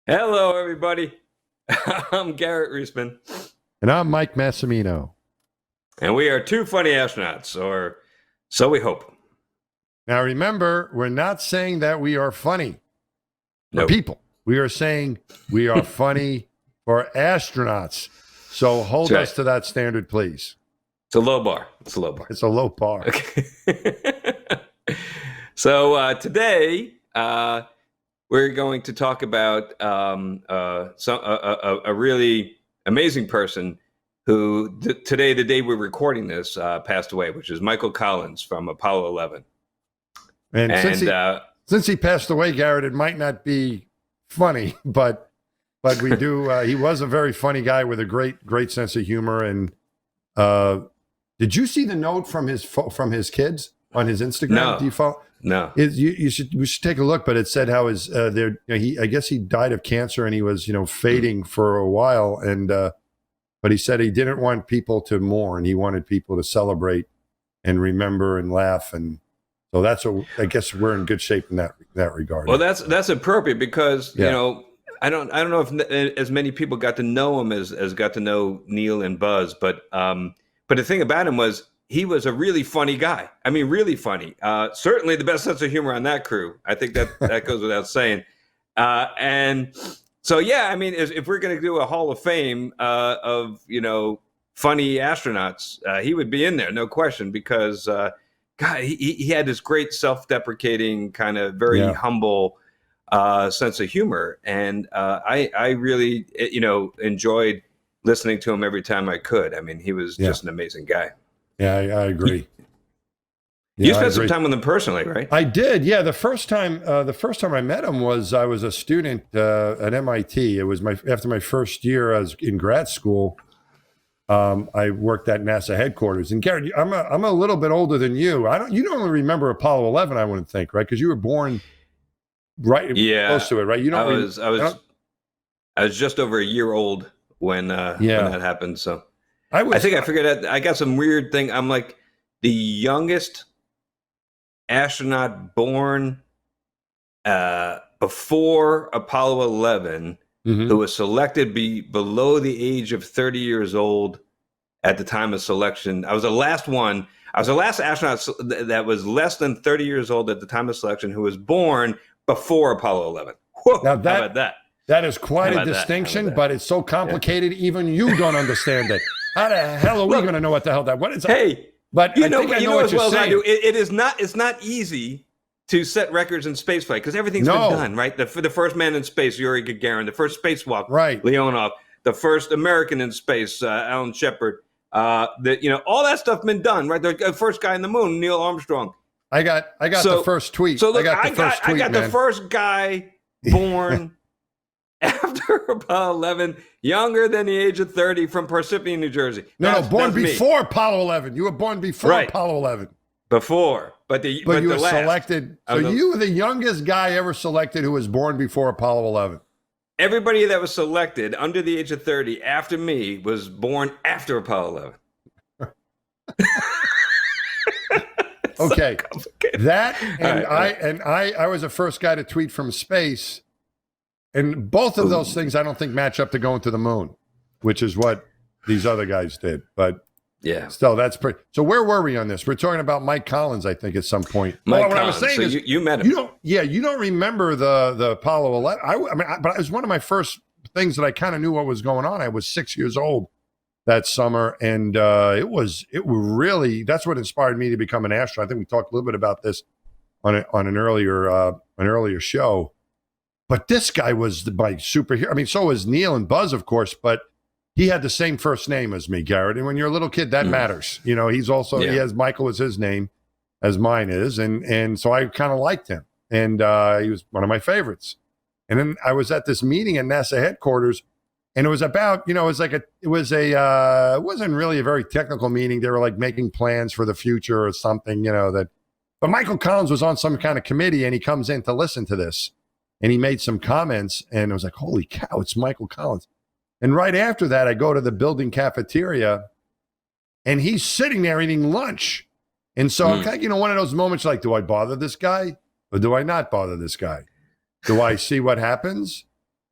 Hello, everybody. I'm Garrett Reisman, And I'm Mike Massimino. and we are two funny astronauts, or so we hope. Now, remember, we're not saying that we are funny for Nope. people. We are saying we are funny for astronauts. So hold That's us to that standard, please. It's a low bar. It's a low bar. It's a low bar. Okay. So today we're going to talk about a really amazing person who today, the day we're recording this, passed away, which is Michael Collins from Apollo 11. And since he passed away, Garrett, it might not be funny, but we do. He was a very funny guy with a great sense of humor. And did you see the note from his kids on his Instagram? No. Do you follow? No. We should take a look, but it said how his I guess he died of cancer and he was fading for a while, and but he said he didn't want people to mourn. He wanted people to celebrate and remember and laugh, and so I guess we're in good shape in that regard. Well, that's appropriate because I don't know if as many people got to know him as got to know Neil and Buzz, but the thing about him was he was a really funny guy. I mean, really funny. Certainly the best sense of humor on that crew. I think that goes without saying. And so, yeah, I mean, if we're going to do a Hall of Fame of, funny astronauts, he would be in there, no question, because, God, he had this great self-deprecating, kind of very humble sense of humor. And I really, enjoyed listening to him every time I could. I mean, he was just an amazing guy. Yeah, I agree. You spent some time with him personally, right? I did. Yeah, the first time I met him I was a student at MIT. It was after my first year as in grad school. I worked at NASA headquarters. And Garrett, I'm a little bit older than you. You don't remember Apollo 11, I wouldn't think, right? Because you were born close to it, right? I was just over a year old when that happened. So I think I figured out. I got some weird thing. I'm like the youngest astronaut born before Apollo 11, who was selected below the age of 30 years old at the time of selection. I was the last one. I was the last astronaut that was less than 30 years old at the time of selection who was born before Apollo 11. Whoa, now how about that? That is quite a distinction, but it's so complicated, even you don't understand it. How the hell are we going to know what the hell that? What is that? Hey, but I know as well as I do. It's not easy to set records in spaceflight because everything's been done, right? The first man in space, Yuri Gagarin, the first spacewalk, right? Leonov, the first American in space, Alan Shepard. All that stuff been done, right? The first guy in the moon, Neil Armstrong. I got the first tweet. So look, I got the first guy born after Apollo 11, younger than the age of 30, from Parsippany, New Jersey. Born before Apollo 11. You were born before Apollo 11. Before, but you were selected. So you were the youngest guy ever selected who was born before Apollo 11. Everybody that was selected under the age of 30 after me was born after Apollo 11. Okay, that and I was the first guy to tweet from space. And both of those things I don't think match up to going to the moon, which is what these other guys did. But yeah, still, that's pretty. So where were we on this? We're talking about Mike Collins, I think, at some point. Mike Collins. I was saying so you met him. You don't remember the Apollo 11. But it was one of my first things that I kind of knew what was going on. I was 6 years old that summer, and it really that's what inspired me to become an astronaut. I think we talked a little bit about this on an earlier show. But this guy was my superhero. I mean, so was Neil and Buzz, of course, but he had the same first name as me, Garrett. And when you're a little kid, that matters. He's also, he has Michael as his name, as mine is. And so I kind of liked him. And he was one of my favorites. And then I was at this meeting at NASA headquarters, and it was about, it wasn't really a very technical meeting. They were like making plans for the future or something, but Michael Collins was on some kind of committee, and he comes in to listen to this. And he made some comments, and I was like, holy cow, it's Michael Collins. And right after that, I go to the building cafeteria, and he's sitting there eating lunch. And so I'm kind of, one of those moments like, do I bother this guy or do I not bother this guy? Do I see what happens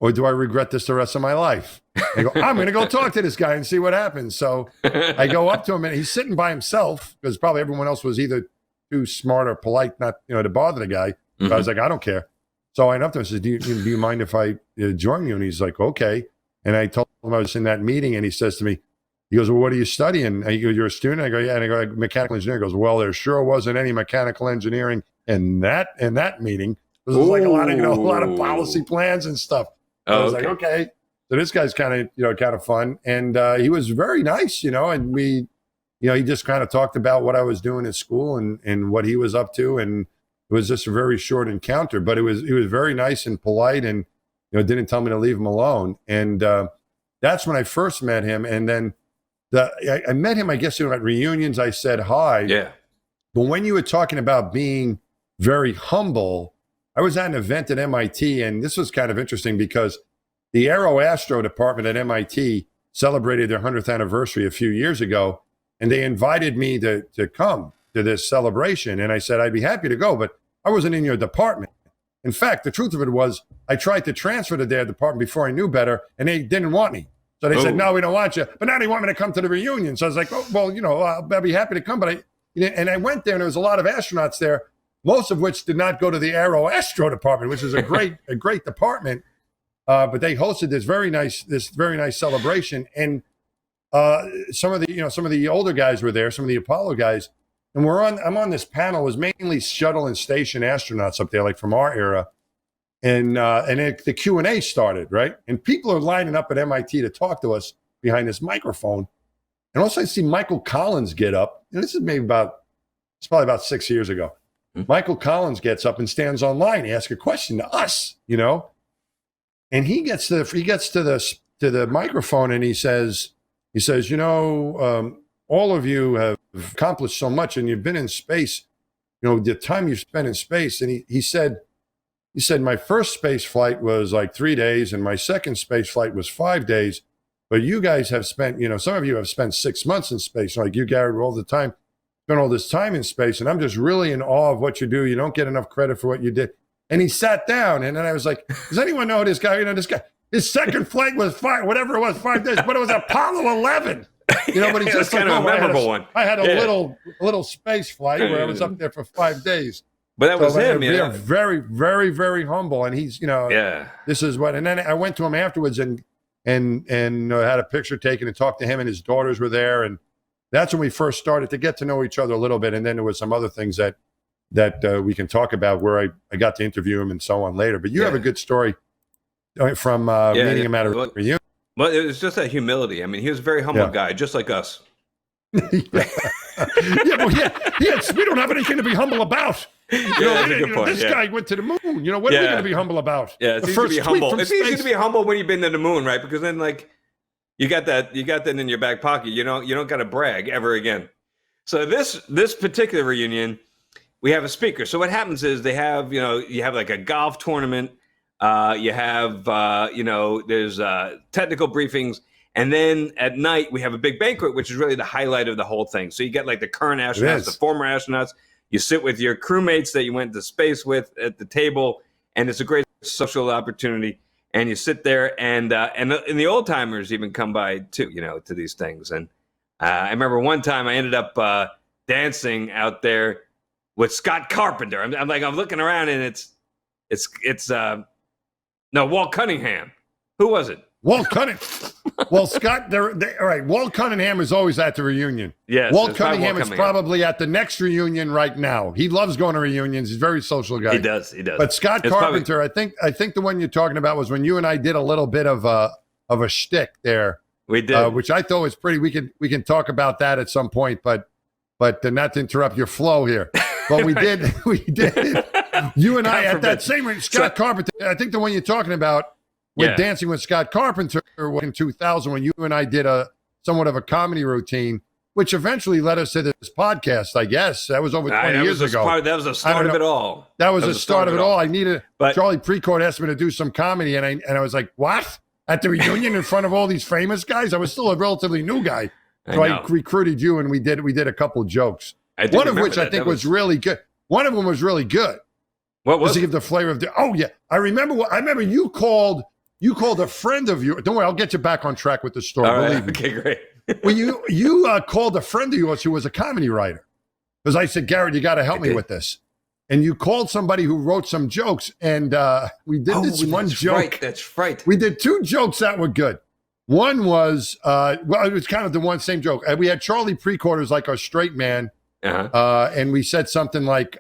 or do I regret this the rest of my life? I go, I'm going to go talk to this guy and see what happens. So I go up to him, and he's sitting by himself because probably everyone else was either too smart or polite not to bother the guy. So I was like, I don't care. So I went up to him and said, do you mind if I join you? And he's like, okay. And I told him I was in that meeting, and he says to me, he goes, well, what are you studying? And he goes, you're a student? I go, yeah. And I go, mechanical engineering. He goes, well, there sure wasn't any mechanical engineering in that meeting. There was like a lot of policy plans and stuff. So I was like, okay. So this guy's kind of fun. And he was very nice, and we, he just kind of talked about what I was doing at school and what he was up to. And it was just a very short encounter, but it was very nice and polite, and didn't tell me to leave him alone. And that's when I first met him. And then I met him, I guess, at reunions. I said hi. Yeah. But when you were talking about being very humble, I was at an event at MIT, and this was kind of interesting because the Aero-Astro department at MIT celebrated their 100th anniversary a few years ago, and they invited me to come to this celebration. And I said, I'd be happy to go, but I wasn't in your department. In fact, the truth of it was I tried to transfer to their department before I knew better, and they didn't want me. So they said, no, we don't want you. But now they want me to come to the reunion. So I was like, oh, well, I'll be happy to come. But I went there, and there was a lot of astronauts there, most of which did not go to the Aero-Astro department, which is a great department. But they hosted this very nice celebration, and some of the older guys were there, some of the Apollo guys, and I'm on this panel. It was mainly shuttle and station astronauts up there, like from our era, and the Q&A started, right, and people are lining up at MIT to talk to us behind this microphone, and also I see Michael Collins get up, and this is it's probably about 6 years ago. Mm-hmm. Michael Collins gets up and stands online. He asks a question to us, and he gets to the microphone, and he says, all of you have accomplished so much, and you've been in space, the time you spent in space. And he said, my first space flight was like 3 days, and my second space flight was 5 days. But you guys have spent, some of you have spent 6 months in space, like you, Garrett, spent all this time in space, and I'm just really in awe of what you do. You don't get enough credit for what you did. And he sat down, and then I was like, does anyone know this guy? This guy, his second flight was 5 days, but it was Apollo 11. But he just kind of a memorable one. I had a little space flight where I was up there for 5 days. But that was him, very, very, very humble. And he's, this is what. And then I went to him afterwards and had a picture taken and talked to him, and his daughters were there. And that's when we first started to get to know each other a little bit. And then there was some other things that we can talk about where I got to interview him and so on later. But you have a good story from meeting him at a reunion. Well, it was just that humility. I mean, he was a very humble guy, just like us. We don't have anything to be humble about. This guy went to the moon. What are we going to be humble about? Yeah, it's easy to be humble. It's easy to be humble when you've been to the moon, right? Because then, you got that in your back pocket. You don't got to brag ever again. So this particular reunion, we have a speaker. So what happens is they have, you have like a golf tournament. You have, there's technical briefings. And then at night, we have a big banquet, which is really the highlight of the whole thing. So you get like the current astronauts, the former astronauts. You sit with your crewmates that you went to space with at the table. And it's a great social opportunity. And you sit there, and the old timers even come by too, to these things. And I remember one time I ended up dancing out there with Scott Carpenter. I'm looking around, and it's Walt Cunningham. Who was it? Walt Cunningham. Well, Scott, all right. Walt Cunningham is always at the reunion. Yes, Walt Cunningham is probably at the next reunion right now. He loves going to reunions. He's a very social guy. He does. But Scott Carpenter, I think the one you're talking about was when you and I did a little bit of a shtick there. We did, which I thought was pretty. We can talk about that at some point, but not to interrupt your flow here. But we did. You and I at that same Scott Carpenter. I think the one you're talking about. With Dancing with Scott Carpenter in 2000, when you and I did somewhat of a comedy routine, which eventually led us to this podcast, I guess. That was over 20 years ago. That was the start of it all. That was the start of it all. Charlie Precourt asked me to do some comedy, and I was like, what? At the reunion in front of all these famous guys? I was still a relatively new guy. So I recruited you, and we did a couple of jokes. One of which I think was really good. One of them was really good. What was to give the flavor of the? Oh yeah, I remember you called you called a friend of yours. Don't worry, I'll get you back on track with the story. All right. Believe me. Okay, great. Well, you called a friend of yours who was a comedy writer, because I said, Garrett, you got to help me with this. And you called somebody who wrote some jokes, and we did this one joke. Right, that's right. We did 2 jokes that were good. One was, well, it was kind of the same joke. We had Charlie Precourt, who's like our straight man, and we said something like,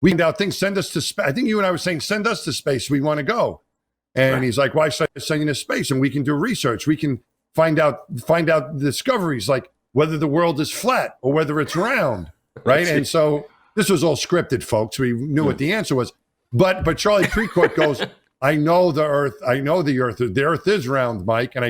we find out things, send us to space. I think you and I were saying, send us to space. We want to go. And he's like, why should I send you to space? And we can do research. We can find out discoveries, like whether the world is flat or whether it's round, right? And so this was all scripted, folks. We knew what the answer was. But Charlie Precourt goes, I know the Earth. The Earth is round, Mike. And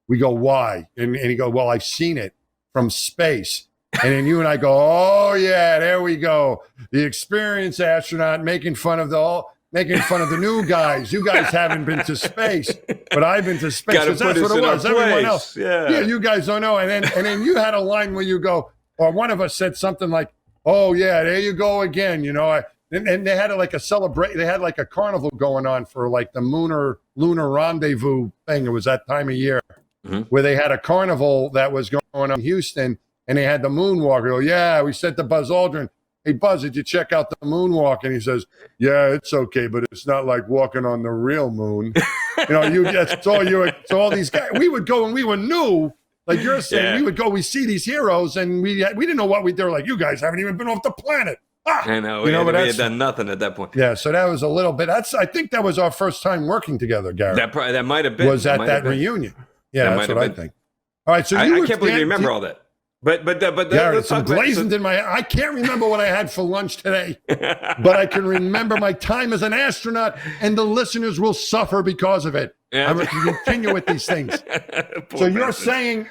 we go, why? And he go, well, I've seen it from space. And then you and I go, oh yeah, there we go. The experienced astronaut making fun of the new guys. You guys haven't been to space, but I've been to space. Because that's what it was. Everyone else, yeah, you guys don't know. And then you had a line where you go, or one of us said something like, oh yeah, there you go again. You know, and they had like a celebrate. They had like a carnival going on for like the lunar rendezvous thing. It was that time of year where they had a carnival that was going on in Houston. And they had the moonwalk. Go, yeah, we said to Buzz Aldrin, hey, Buzz, did you check out the moonwalk? And he says, yeah, it's okay, but it's not like walking on the real moon. So all these guys, we would go and we were new. Like you're saying, we would go, we see these heroes, and we didn't know what they were like, you guys haven't even been off the planet. I know. We had done nothing at that point. Yeah, so that was a little bit. I think that was our first time working together, Garrett. That might have been. Was at that reunion. Yeah, that's what I think. All right, so I can't believe you remember all that. But Garrett, some blazoned in my. I can't remember what I had for lunch today, but I can remember my time as an astronaut, and the listeners will suffer because of it. Yeah. I'm going to continue with these things. So you're saying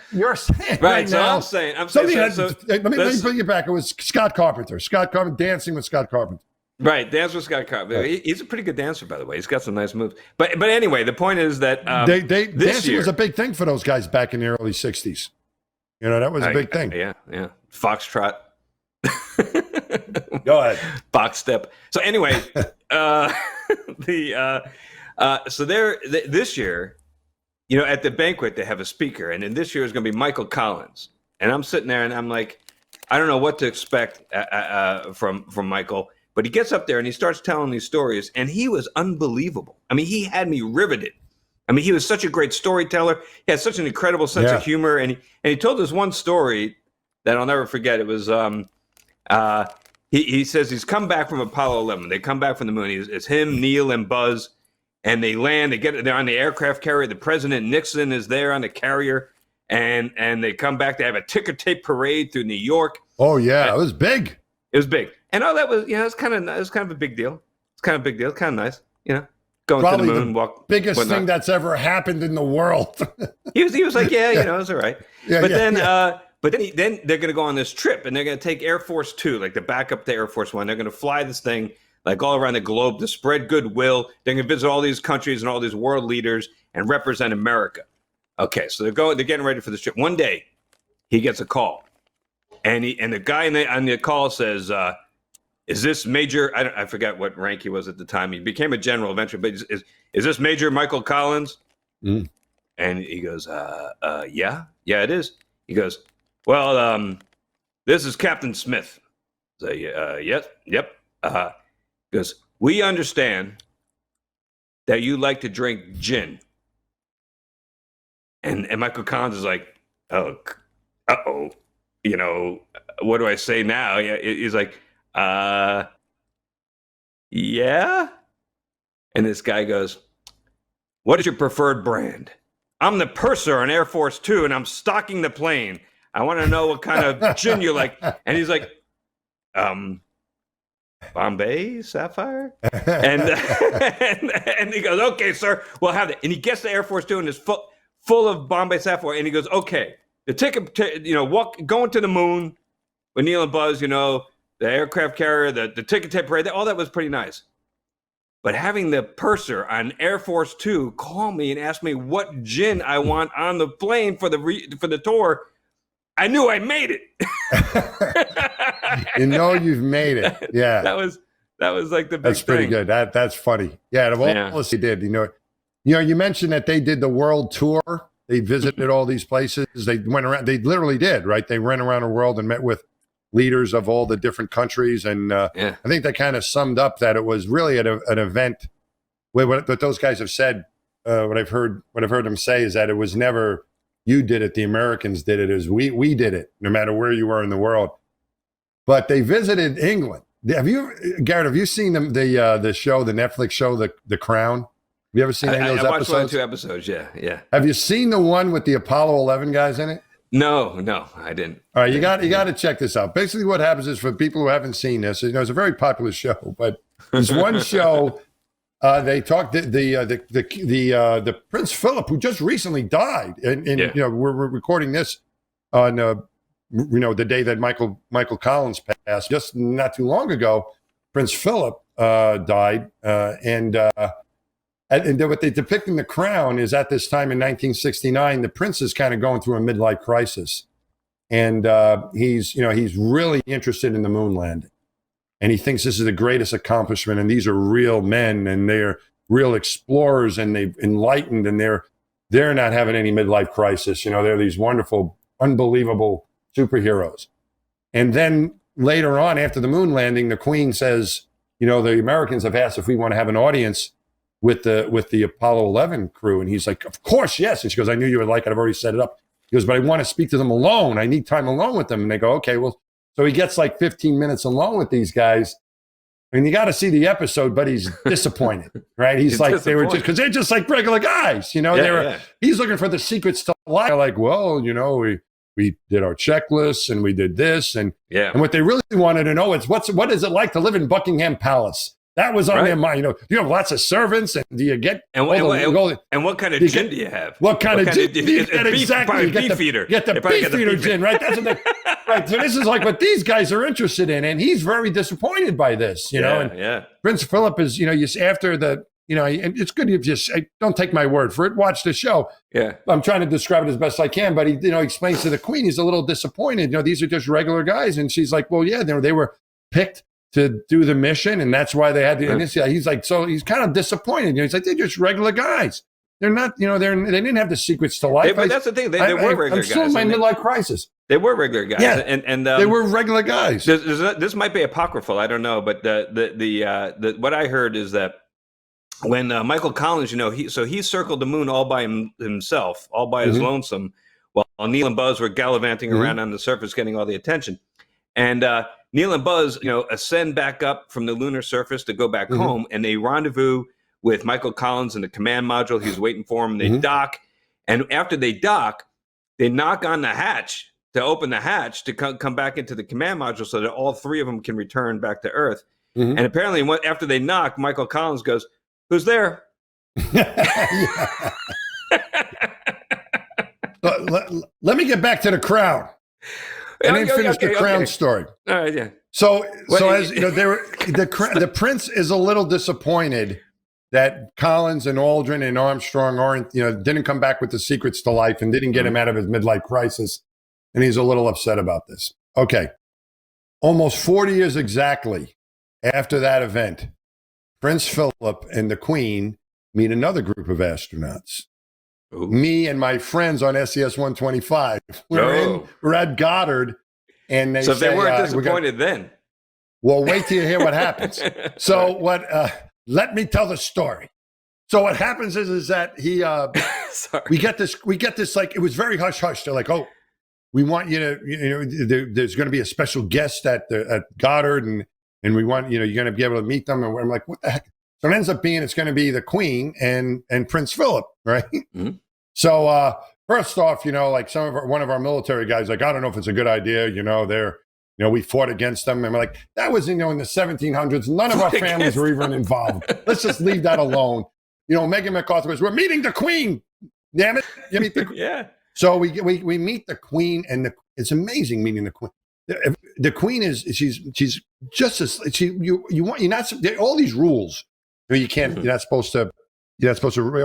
right so now. I'm saying. Let me bring you back. It was Scott Carpenter. Dancing with Scott Carpenter. Right, dance with Scott Carpenter. He's a pretty good dancer, by the way. He's got some nice moves. But anyway, the point is that dancing was a big thing for those guys back in the early '60s. You know, that was a big thing. Yeah. Foxtrot. Go ahead. Box step. So anyway, this year, you know, at the banquet they have a speaker, and then this year is going to be Michael Collins. And I'm sitting there, and I'm like, I don't know what to expect from Michael, but he gets up there and he starts telling these stories, and he was unbelievable. I mean, he had me riveted. I mean, he was such a great storyteller. He had such an incredible sense of humor, and he told this one story that I'll never forget. It was he says he's come back from Apollo 11. They come back from the moon. It's him, Neil, and Buzz, and they land. They're on the aircraft carrier. The President Nixon is there on the carrier, and they come back. They have a ticker tape parade through New York. Oh yeah, it was big. It was big, and all that was it's kind of a big deal. It's kind of a big deal. Kind of nice, you know. Going Probably to the moon, biggest thing that's ever happened in the world. he was like, yeah, you know, it's all right. But then they're going to go on this trip, and they're going to take Air Force 2, like the backup to Air Force 1. They're going to fly this thing like all around the globe to spread goodwill. They're going to visit all these countries and all these world leaders and represent America. Okay, so they're getting ready for this trip. One day, he gets a call, and the guy on the call says, is this Major? I forgot what rank he was at the time. He became a general eventually. But is this Major Michael Collins? And he goes, yeah, it is. He goes, well, this is Captain Smith. So yep. He goes, we understand that you like to drink gin. And Michael Collins is like, oh, you know, what do I say now? He's like, yeah. And this guy goes, what is your preferred brand? I'm the purser on Air Force 2, and I'm stocking the plane. I want to know what kind of gin you like. And he's like, Bombay Sapphire? and he goes, okay, sir, we'll have it. And he gets to Air Force 2 and is full of Bombay Sapphire. And he goes, okay, the ticket, going to the moon with Neil and Buzz, you know, the aircraft carrier, the ticket tape parade, all that was pretty nice. But having the purser on Air Force 2 call me and ask me what gin I want on the plane for the tour, I knew I made it. You know you've made it. Yeah. That That was like the big That's pretty thing. good. That's funny. Yeah, of all this they did, you mentioned that they did the world tour. They visited all these places. They went around. They literally did, right? They went around the world and met with leaders of all the different countries. And I think that kind of summed up that it was really an event. What those guys have said, what I've heard them say is that it was never you did it, the Americans did it. Is we did it, no matter where you were in the world. But they visited England. Garrett? Have you seen the show, the Netflix show, The Crown? Have you ever seen any of those episodes? I watched 1 or 2 episodes. Yeah. Have you seen the one with the Apollo 11 guys in it? No, I didn't. All right, you got to check this out. Basically, what happens is, for people who haven't seen this, it's a very popular show, but there's one show. They talked the Prince Philip, who just recently died, and we're recording this on the day that Michael Collins passed, just not too long ago. Prince Philip died, and what they depict in The Crown is, at this time in 1969, the prince is kind of going through a midlife crisis, and he's really interested in the moon landing. And he thinks this is the greatest accomplishment, and these are real men, and they're real explorers, and they've enlightened, and they're not having any midlife crisis. They're these wonderful, unbelievable superheroes. And then later on, after the moon landing, the Queen says, the Americans have asked if we want to have an audience with the Apollo 11 crew. And he's like, of course, yes. And she goes, I knew you would like it. I've already set it up. He goes, but I want to speak to them alone. I need time alone with them. And they go, okay, well. So he gets like 15 minutes alone with these guys, and you got to see the episode, but he's disappointed, right? He's like, they were just, because they're just like regular guys, he's looking for the secrets to life. They're like, well, we did our checklists, and we did this. And what they really wanted to know is, what is it like to live in Buckingham Palace? That was on their mind. Do you have lots of servants, and do you get and what kind of gin do you have? What kind of gin do you get? Exactly. You get the beef eater gin, right? That's what they, right. So this is like what these guys are interested in, and he's very disappointed by this. And Prince Philip is, after the, and it's good if you just don't take my word for it. Watch the show. Yeah, I'm trying to describe it as best I can, but he, explains to the Queen he's a little disappointed. These are just regular guys, and she's like, well, yeah, they were picked to do the mission, and that's why they had to. And he's like, so he's kind of disappointed. He's like, they're just regular guys. They're not, they didn't have the secrets to life. But that's the thing. They were regular guys. I'm still in my midlife crisis. They were regular guys. Yeah, and they were regular guys. This might be apocryphal. I don't know, but the what I heard is that when Michael Collins, he circled the moon all by himself, all by his lonesome, while Neil and Buzz were gallivanting around on the surface, getting all the attention, and. Neil and Buzz, ascend back up from the lunar surface to go back home, and they rendezvous with Michael Collins in the command module. He's waiting for him. They dock, and after they dock, they knock on the hatch to open the hatch to come back into the command module so that all three of them can return back to Earth. And apparently, after they knock, Michael Collins goes, "Who's there?" Let me get back to The Crown. And then finish the Crown story. All right, yeah. So as the prince is a little disappointed that Collins and Aldrin and Armstrong didn't come back with the secrets to life and didn't get him out of his midlife crisis, and he's a little upset about this. Okay, almost 40 years exactly after that event, Prince Philip and the Queen meet another group of astronauts. Ooh. Me and my friends on SES-125. We're at Goddard, and they they weren't disappointed then. Well, wait till you hear what happens. So let me tell the story. So what happens is that he we get this like, it was very hush hush. They're like, oh, we want you to there's going to be a special guest at Goddard, and we want you're going to be able to meet them. And I'm like, what the heck? So it ends up being it's going to be the Queen and Prince Philip, right? Mm-hmm. So first off, like one of our military guys, like, I don't know if it's a good idea. We fought against them, and we're like, that was in the 1700s. None of our families were even involved. Let's just leave that alone. Megan MacArthur was, we're meeting the Queen. Damn it, you meet the Queen. Yeah. So we meet the Queen, and it's amazing meeting the Queen. The Queen she's just as all these rules. You can't. You're not supposed to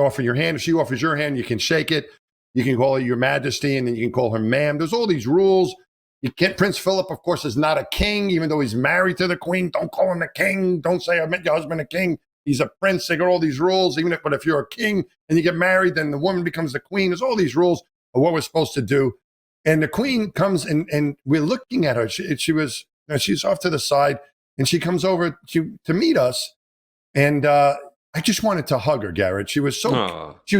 offer your hand. If she offers your hand, you can shake it. You can call her Your Majesty, and then you can call her Ma'am. There's all these rules. You can't. Prince Philip, of course, is not a king, even though he's married to the queen. Don't call him a king. Don't say I met your husband a king. He's a prince. They got all these rules. But if you're a king and you get married, then the woman becomes the queen. There's all these rules of what we're supposed to do. And the queen comes and we're looking at her. She's off to the side, and she comes over to meet us. And I just wanted to hug her, Garrett. She was so. She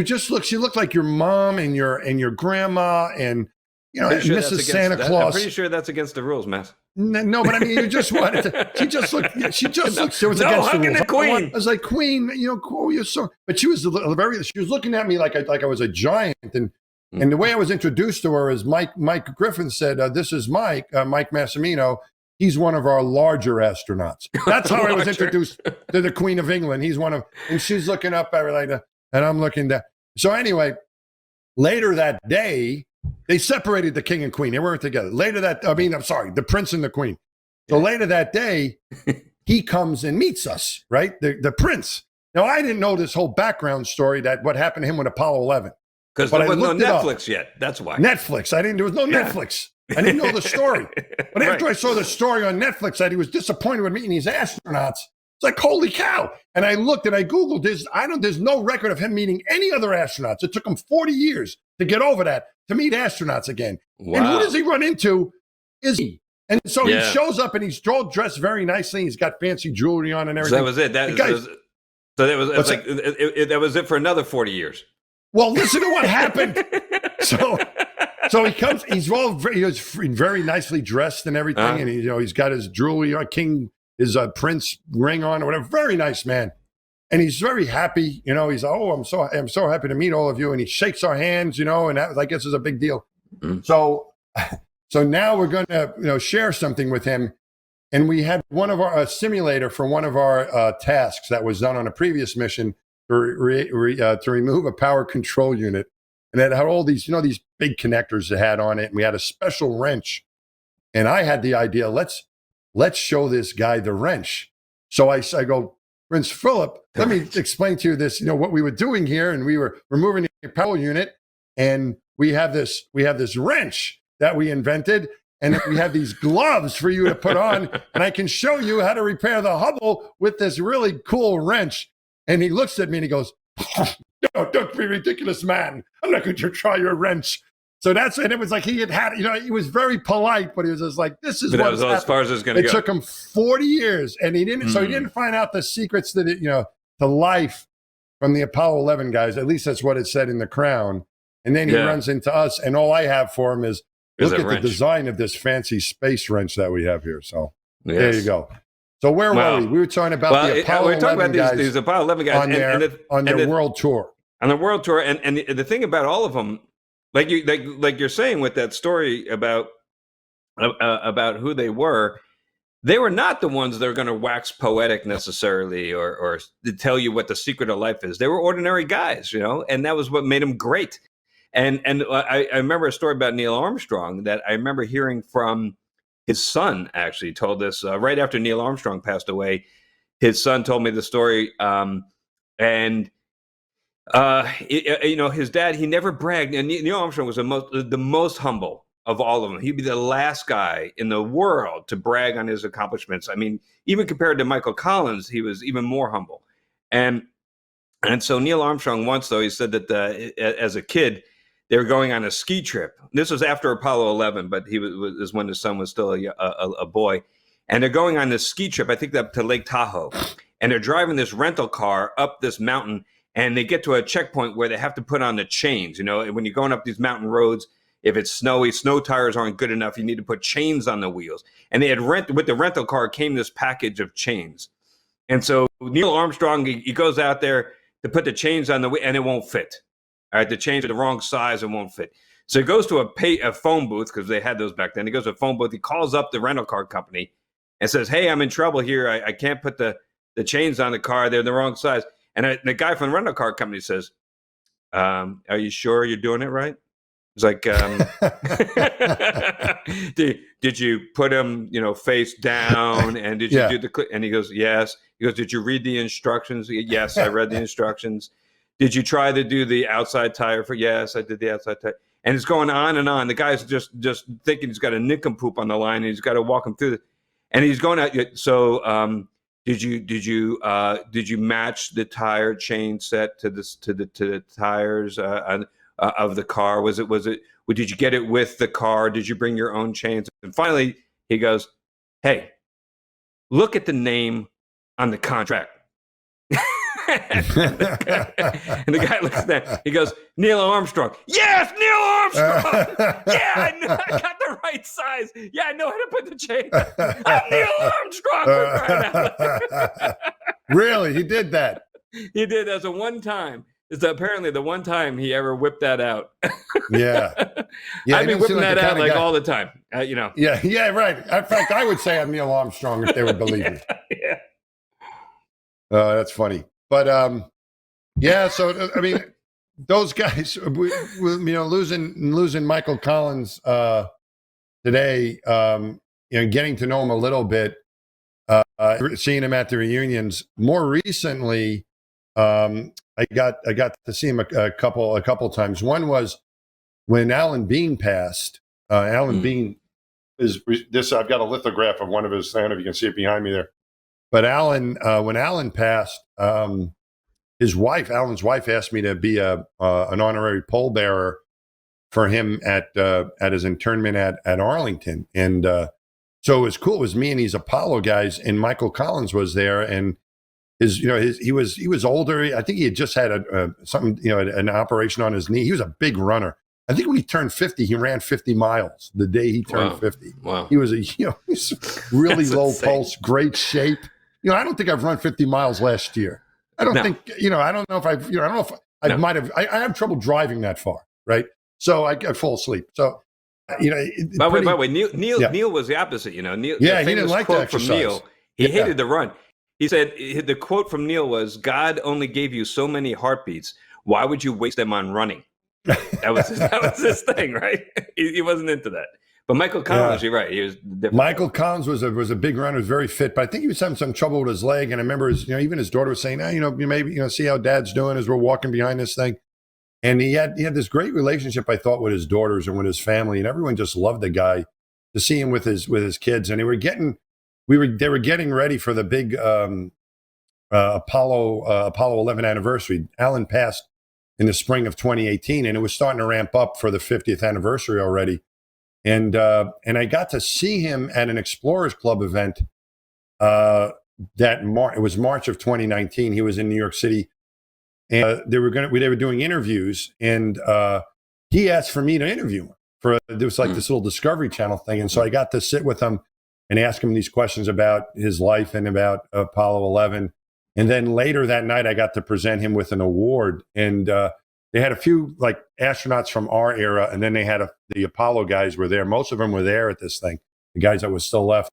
looked like your mom and your grandma and Mrs. Santa Claus. I'm pretty sure that's against the rules, Matt. No, but I mean, you just wanted to. She just looked. It was against the rules. The queen. I was like, Queen, you're so. But she was She was looking at me like I was a giant, and the way I was introduced to her is Mike Griffin said, "This is Mike Massimino. He's one of our larger astronauts." That's how I was introduced to the Queen of England. He's one of, and she's looking up at her like that, and I'm looking down. So anyway, later that day. They separated the king and queen. They weren't together. The prince and the queen. So later that day, he comes and meets us, right? The prince. Now, I didn't know this whole background story that what happened to him with Apollo 11. Because there was no Netflix yet. That's why. Netflix. There was no Netflix. I didn't know the story. But after I saw the story on Netflix that he was disappointed with meeting these astronauts, it's like, holy cow. And I looked and I Googled this. There's no record of him meeting any other astronauts. It took him 40 years to get over that, to meet astronauts again. Wow. And who does he run into? Is he? And so he shows up and he's all dressed very nicely. He's got fancy jewelry on and everything. So that was it. That was it for another 40 years. Well, listen to what happened. So he comes. He was very nicely dressed and everything, and he's got his jewelry on, his prince ring on or whatever. Very nice man. And he's very happy, he's, I'm so happy to meet all of you. And he shakes our hands, and that, I guess, is a big deal. Mm-hmm. So now we're going to, share something with him. And we had a simulator for one of our tasks that was done on a previous mission to remove a power control unit. And it had all these, these big connectors it had on it. And we had a special wrench. And I had the idea, let's show this guy the wrench. So I go, Prince Philip, let me explain to you this, what we were doing here. And we were removing the power unit, and we have this wrench that we invented, and we have these gloves for you to put on, and I can show you how to repair the Hubble with this really cool wrench. And he looks at me and he goes, "No, don't be ridiculous, man. I'm not going to try your wrench." So and it was like he he was very polite, but he was just like, this is what's as far as it's going to go. It took him 40 years, and he didn't find out the secrets to life from the Apollo 11 guys. At least that's what it said in The Crown. And then he runs into us, and all I have for him is look at the design of this fancy space wrench that we have here. So there you go. So where were we? We were talking about the Apollo 11 guys. These Apollo 11 guys on their world tour. On the world tour, and the thing about all of them, like you're saying with that story about who they were not the ones that are going to wax poetic necessarily or to tell you what the secret of life is. They were ordinary guys, and that was what made them great. And I remember a story about Neil Armstrong that I remember hearing from his son. Actually told this right after Neil Armstrong passed away. His son told me the story, his dad, he never bragged. And Neil Armstrong was the most humble of all of them. He'd be the last guy in the world to brag on his accomplishments. I mean, even compared to Michael Collins, he was even more humble. And so Neil Armstrong once, though, he said that as a kid, they were going on a ski trip. This was after Apollo 11, but he was when his son was still a boy. And they're going on this ski trip, I think up to Lake Tahoe. And they're driving this rental car up this mountain. And they get to a checkpoint where they have to put on the chains. When you're going up these mountain roads, if it's snowy, snow tires aren't good enough. You need to put chains on the wheels. And they had with the rental car came this package of chains. And so Neil Armstrong, he goes out there to put the chains on the wheel, and it won't fit. All right, the chains are the wrong size, it won't fit. So he goes to a phone booth, because they had those back then. He goes to a phone booth. He calls up the rental car company and says, "Hey, I'm in trouble here. I can't put the chains on the car. They're the wrong size." And the guy from the rental car company says, "Are you sure you're doing it right?" It's like, did you put him, face down? And did you do the? And he goes, "Yes." He goes, "Did you read the instructions?" "Yes, I read the instructions." "Did you try to do the outside tire for?" "Yes, I did the outside tire." and it's going on and on. The guy's just thinking he's got a nincompoop on the line, and he's got to walk him through. And he's going out. So, did you match the tire chain set to the tires of the car? Was it? Did you get it with the car? Did you bring your own chains? And finally, he goes, "Hey, look at the name on the contract." And the guy looks at that. He goes, "Neil Armstrong." Yes, Neil Armstrong. Yeah, I got the right size. Yeah, I know how to put the chain. I'm Neil Armstrong. For crying out loud. Really, he did that. He did as a one time. It's apparently the one time he ever whipped that out. Yeah. I'd be whipping that out like all the time. Yeah, right. In fact, I would say I'm Neil Armstrong if they would believe me. Yeah. That's funny. But yeah, so I mean, those guys, losing Michael Collins today, getting to know him a little bit, seeing him at the reunions. More recently, I got to see him a couple times. One was when Alan Bean passed. Alan Bean is this. I've got a lithograph of one of his. I don't know if you can see it behind me there. But when Alan passed, Alan's wife asked me to be an honorary pallbearer for him at his internment at Arlington, and so it was cool. It was me and these Apollo guys, and Michael Collins was there, and he was older. I think he had just had an operation on his knee. He was a big runner. I think when he turned 50, he ran 50 miles the day he turned 50. Wow. He was he's really low pulse, great shape. I don't think I've run 50 miles last year. I don't think, I don't know if I don't know if I might have, I have trouble driving that far. Right. So I fall asleep. So, by the way, Neil was the opposite, Neil, he didn't like the exercise. From Neil, he hated the run. He said, the quote from Neil was, "God only gave you so many heartbeats. Why would you waste them on running?" That was his thing, right? He wasn't into that. But Michael Collins, you're right. He was different. Michael Collins was a big runner, was very fit, but I think he was having some trouble with his leg. And I remember even his daughter was saying, maybe see how Dad's doing as we're walking behind this thing. And he had this great relationship, I thought, with his daughters and with his family, and everyone just loved the guy. To see him with his kids, and they were getting ready for the big Apollo 11 anniversary. Alan passed in the spring of 2018, and it was starting to ramp up for the 50th anniversary already. And I got to see him at an Explorers Club event. It was March of 2019. He was in New York City, and they were doing interviews, and he asked for me to interview him there was like this little Discovery Channel thing, and so I got to sit with him and ask him these questions about his life and about Apollo 11. And then later that night, I got to present him with an award, and they had a few like astronauts from our era, and then they had the Apollo guys were there. Most of them were there at this thing, the guys that was still left.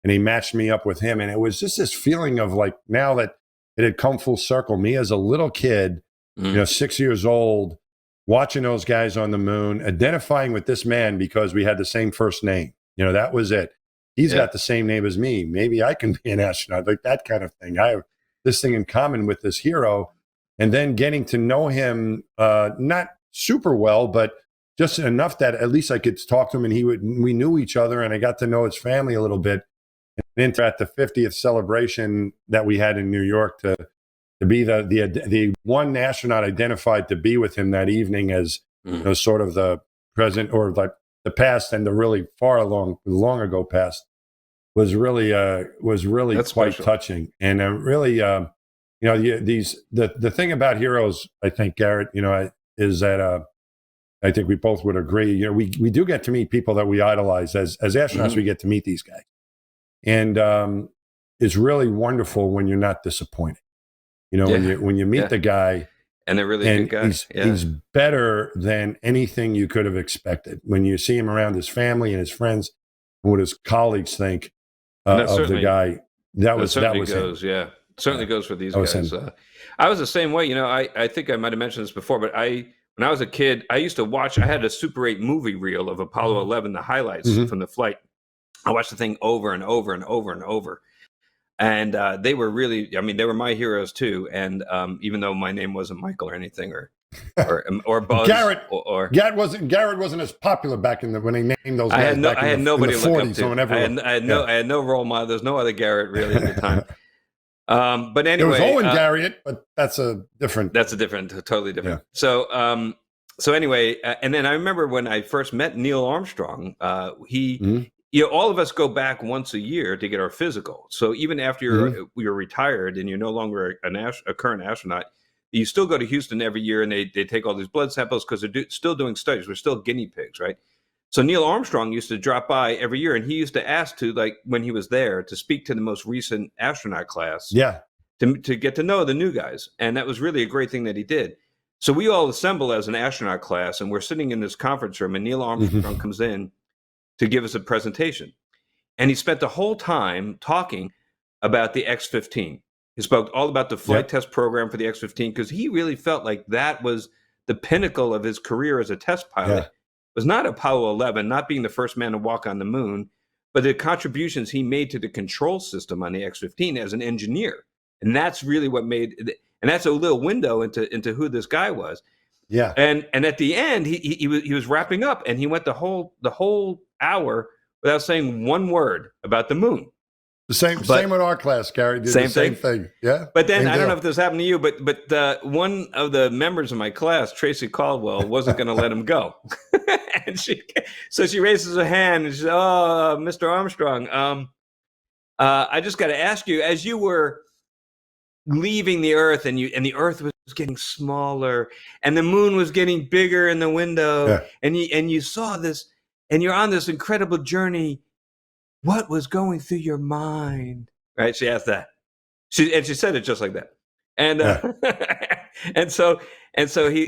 And he matched me up with him. And it was just this feeling of like, now that it had come full circle, me as a little kid, 6 years old, watching those guys on the moon, identifying with this man because we had the same first name. That was it. He's got the same name as me. Maybe I can be an astronaut, like that kind of thing. I have this thing in common with this hero. And then getting to know him, not super well, but just enough that at least I could talk to him, and we knew each other, and I got to know his family a little bit. And then at the 50th celebration that we had in New York, to be the one astronaut identified to be with him that evening as sort of the present, or like the past and the really long ago past, was really That's quite special. touching, and really. The thing about heroes, I think, Garrett, is that I think we both would agree. We do get to meet people that we idolize as astronauts. We get to meet these guys, and it's really wonderful when you're not disappointed. When you meet the guy, and they're really good guys. He's better than anything you could have expected. When you see him around his family and his friends, and what his colleagues think of the guy, that was goes, him. Certainly goes for these guys. I was the same way. I think I might have mentioned this before, but when I was a kid, I used to watch. I had a Super 8 movie reel of Apollo 11, the highlights from the flight. I watched the thing over and over and over and over, and they were really. I mean, they were my heroes too. And even though my name wasn't Michael or anything, or or Buzz. Garrett wasn't as popular back when they named those guys. I had nobody to look up to. I had no role model. There's no other Garrett really at the time. But anyway, there was Owen Garrett, but that's totally different. Yeah. So anyway, and then I remember when I first met Neil Armstrong, all of us go back once a year to get our physical. So even after you're retired and you're no longer a current astronaut, you still go to Houston every year, and they take all these blood samples because they're still doing studies. We're still guinea pigs, right? So Neil Armstrong used to drop by every year, and he used to ask when he was there to speak to the most recent astronaut class. Yeah. To get to know the new guys. And that was really a great thing that he did. So we all assemble as an astronaut class, and we're sitting in this conference room, and Neil Armstrong comes in to give us a presentation. And he spent the whole time talking about the X-15. He spoke all about the flight test program for the X-15 because he really felt like that was the pinnacle of his career as a test pilot. Yeah. It was not Apollo 11, not being the first man to walk on the moon, but the contributions he made to the control system on the X-15 as an engineer. And that's really what made it. And that's a little window into who this guy was. Yeah. And at the end, he was wrapping up, and he went the whole hour without saying one word about the moon. Same with our class, Gary. Did the same thing. Yeah. But then I don't know if this happened to you, but one of the members of my class, Tracy Caldwell, wasn't going to let him go, and she raises her hand and she said, "Oh, Mr. Armstrong, I just got to ask you, as you were leaving the Earth, and the Earth was getting smaller, and the moon was getting bigger in the window, and you saw this, and you're on this incredible journey. What was going through your mind?" Right? She asked that. She said it just like that. And and so he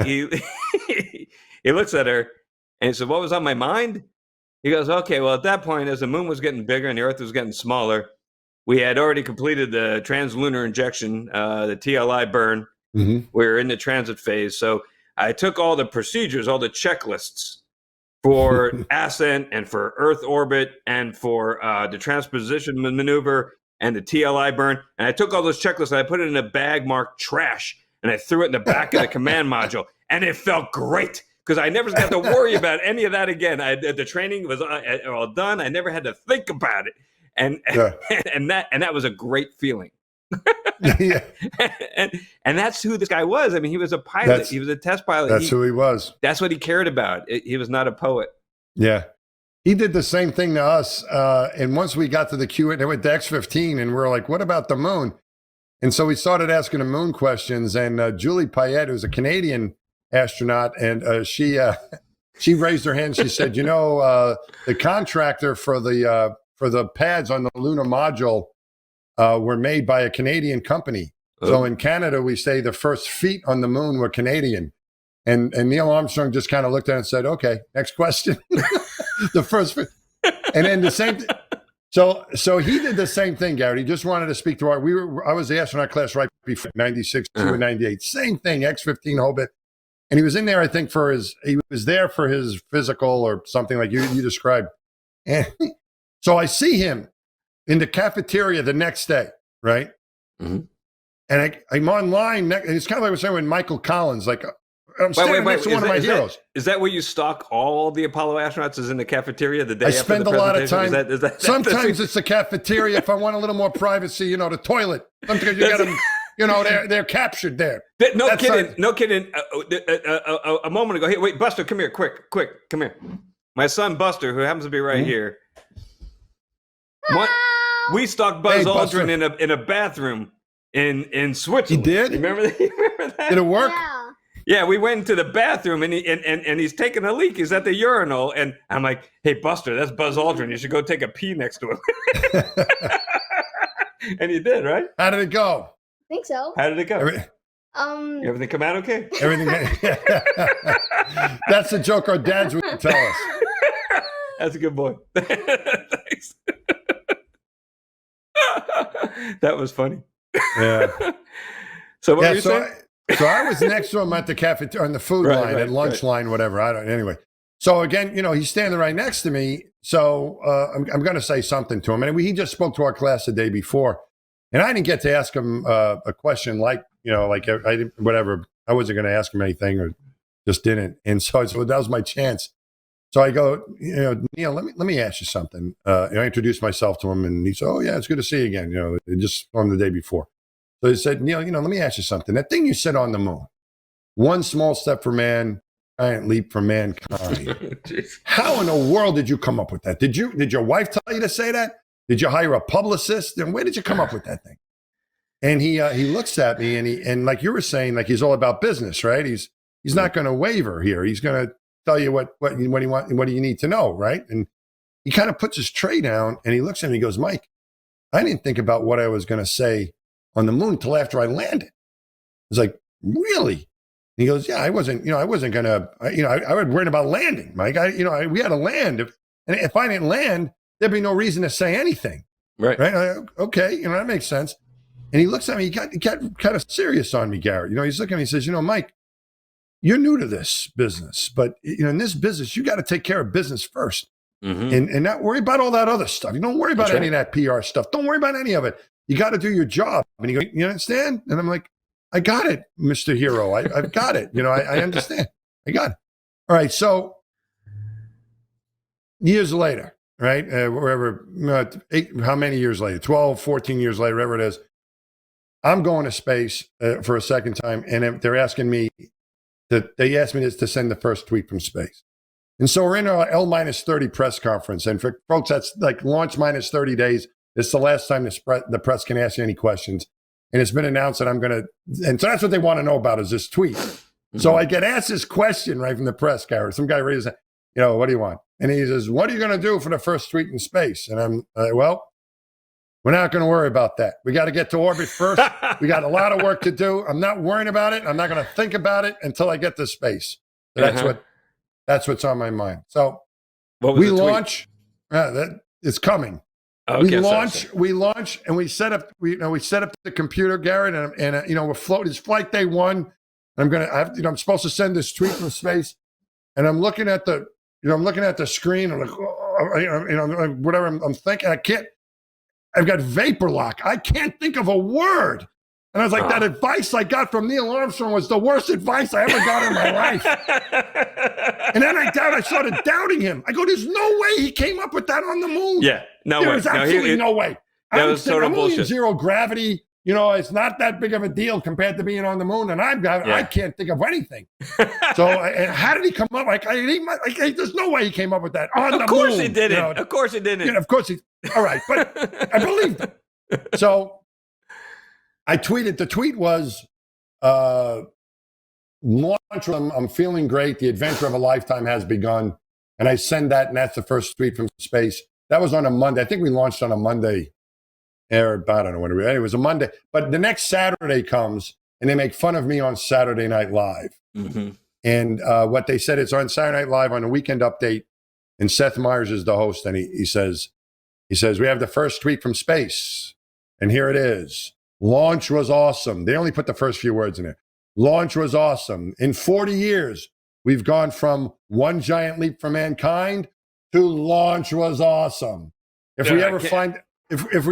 he looks at her and he said, "What was on my mind?" He goes, "Okay, well, at that point, as the moon was getting bigger and the Earth was getting smaller, we had already completed the translunar injection, the TLI burn. We were in the transit phase. So I took all the procedures, all the checklists for ascent and for Earth orbit and for the transposition maneuver and the TLI burn. And I took all those checklists and I put it in a bag marked trash, and I threw it in the back of the command module. And it felt great because I never got to worry about any of that again. The training was all done. I never had to think about it. And that was a great feeling. and that's who this guy was. I mean, he was a pilot. He was a test pilot. That's who he was. That's what he cared about. He was not a poet. Yeah. He did the same thing to us. And once we got to the Q&A with the X-15, and we were like, what about the moon? And so we started asking the moon questions. And Julie Payette, who's a Canadian astronaut, and she raised her hand. She said, the contractor for the pads on the lunar module were made by a Canadian company. So in Canada, we say the first feet on the moon were Canadian. And Neil Armstrong just kind of looked at it and said, "Okay, next question." The first feet. And then the same. So he did the same thing, Garrett. He just wanted to speak to I was the astronaut class right before 96 to 98. Same thing, X-15 whole bit. And he was in there, I think, he was there for his physical or something like you described. And so I see him in the cafeteria the next day, right? And I'm online. It's kind of like I was saying with Michael Collins, like I'm standing next to one of my heroes. Is that where you stalk all the Apollo astronauts? Is in the cafeteria the day I after spend the a lot of presentation? time. Is that sometimes it's the cafeteria if I want a little more privacy. The toilet. Sometimes you got them. They're captured there. No kidding. A moment ago. Hey, wait, Buster, come here, quick, come here. My son Buster, who happens to be right here. We stalked Buzz Aldrin in a bathroom in Switzerland. He did? You remember that? Did it work? Yeah, we went into the bathroom and he's taking a leak. He's at the urinal, and I'm like, "Hey, Buster, that's Buzz Aldrin. You should go take a pee next to him." And he did, right? How did it go? I think so. How did it go? Everything come out okay? Everything. That's the joke our dads would tell us. That's a good boy. Thanks. That was funny. Yeah. So what were you saying? So I was next to him at the cafeteria, on the food line, at lunch line, whatever. Anyway. So again, he's standing right next to me. So I'm going to say something to him. And he just spoke to our class the day before. And I didn't get to ask him a question like I didn't, whatever. I wasn't going to ask him anything, or just didn't. And so that was my chance. So I go, Neil, let me ask you something. And I introduced myself to him, and he said, "Oh yeah, it's good to see you again." Just on the day before. So he said, "Neil, let me ask you something. That thing you said on the moon, one small step for man, giant leap for mankind. How in the world did you come up with that? Did your wife tell you to say that? Did you hire a publicist? And where did you come up with that thing?" And he looks at me, and like you were saying, like he's all about business, right? He's not going to waver here. He's going to tell you what you want and what you need to know, right? And he kind of puts his tray down, and he looks at me and he goes, "Mike, I didn't think about what I was going to say on the moon until after I landed." I was like, "Really?" And he goes, "Yeah, I wasn't going to, I was worried about landing, Mike. We had to land. If I didn't land, there'd be no reason to say anything." Right. Okay. That makes sense. And he looks at me, he got kind of serious on me, Garrett. He's looking at me, he says, "Mike, you're new to this business, but in this business, you got to take care of business first, and not worry about all that other stuff. You don't worry about any of that PR stuff. Don't worry about any of it. You got to do your job." And he goes, "You understand?" And I'm like, "I got it, Mr. Hero. I've got it. I understand. I got it." All right. So years later, right? How many years later? 12, 14 years later, whatever it is. I'm going to space for a second time, and they're asking me they asked me to send the first tweet from space. And so we're in our L-30 press conference. And for folks, that's like launch minus 30 days. It's the last time the press can ask you any questions. And it's been announced that I'm going to, and so that's what they want to know about is this tweet. So I get asked this question right from the press, Garrett. Some guy raises, "What do you want?" And he says, "What are you going to do for the first tweet in space?" And I'm well, we're not going to worry about that. We got to get to orbit first. We got a lot of work to do. I'm not worrying about it. I'm not going to think about it until I get to space. So that's what's on my mind. So we launch. It's coming. Okay, we launch, and we set up. We set up the computer, Garrett, and we're floating. It's flight day 1. I'm supposed to send this tweet from space, and I'm looking at the screen. I'm like, whatever. I'm thinking. I can't. I've got vapor lock. I can't think of a word. And I was like, that advice I got from Neil Armstrong was the worst advice I ever got in my life. And then I started doubting him. I go, there's no way he came up with that on the moon. Yeah, no way. There's absolutely no way. That was total bullshit. In zero gravity. It's not that big of a deal compared to being on the moon. And I can't think of anything. So and how did he come up? There's no way he came up with that on the moon. Of course he didn't. Of course he didn't. Of course he. All right, but I believed him. So I tweeted. The tweet was, launch. I'm feeling great. The adventure of a lifetime has begun. And I send that, and that's the first tweet from space. That was on a Monday. I think we launched on a Monday. Or I don't know when it was a Monday. But the next Saturday comes, and they make fun of me on Saturday Night Live. And what they said, it's on Saturday Night Live on a Weekend Update, and Seth Meyers is the host, and he says, "We have the first tweet from space, and here it is. Launch was awesome." They only put the first few words in there. "Launch was awesome. In 40 years, we've gone from one giant leap for mankind to launch was awesome. If we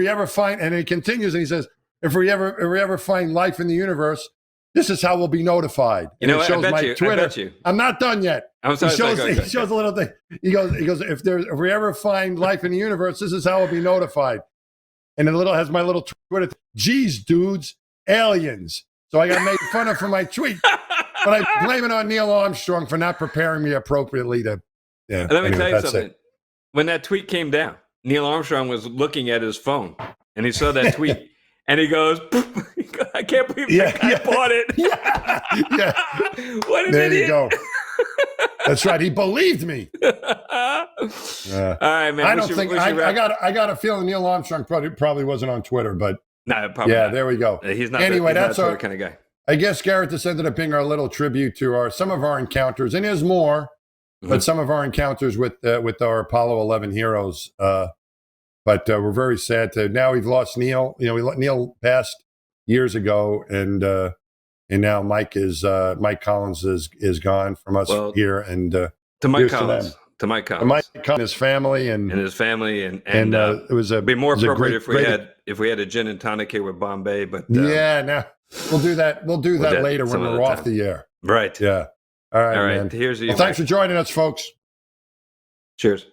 ever find, and it continues, and he says, if we ever find life in the universe, this is how we'll be notified." And it shows my Twitter. I bet you. I'm not done yet. I'm sorry. He shows a little thing. He goes, if we ever find life in the universe, this is how we'll be notified. And it has my little Twitter. "Geez, dudes, aliens." So I got made fun of for my tweet, but I blame it on Neil Armstrong for not preparing me appropriately to. Yeah. Let me tell you something. When that tweet came down, Neil Armstrong was looking at his phone, and he saw that tweet, and he goes, "I can't believe I bought it." What an there idiot. You go. That's right. He believed me. All right, man. I don't think I got a feeling Neil Armstrong probably wasn't on Twitter, but no, probably not. There we go. He's not. Anyway, that's our kind of guy. I guess, Garrett, this ended up being our little tribute to some of our encounters, and there's more, but some of our encounters with our Apollo 11 heroes. But we're very sad to now we've lost Neil. Neil passed years ago, and now Mike Collins is gone from us here, and to Mike Collins. To Mike Collins, his family, and his family, and it was be more appropriate if we had a gin and tonic here with Bombay. But now We'll do that. We'll do that later when some we're other off time. the air. Right. Yeah. All right, All right. man. Here's you. Well, thanks for joining us, folks. Cheers.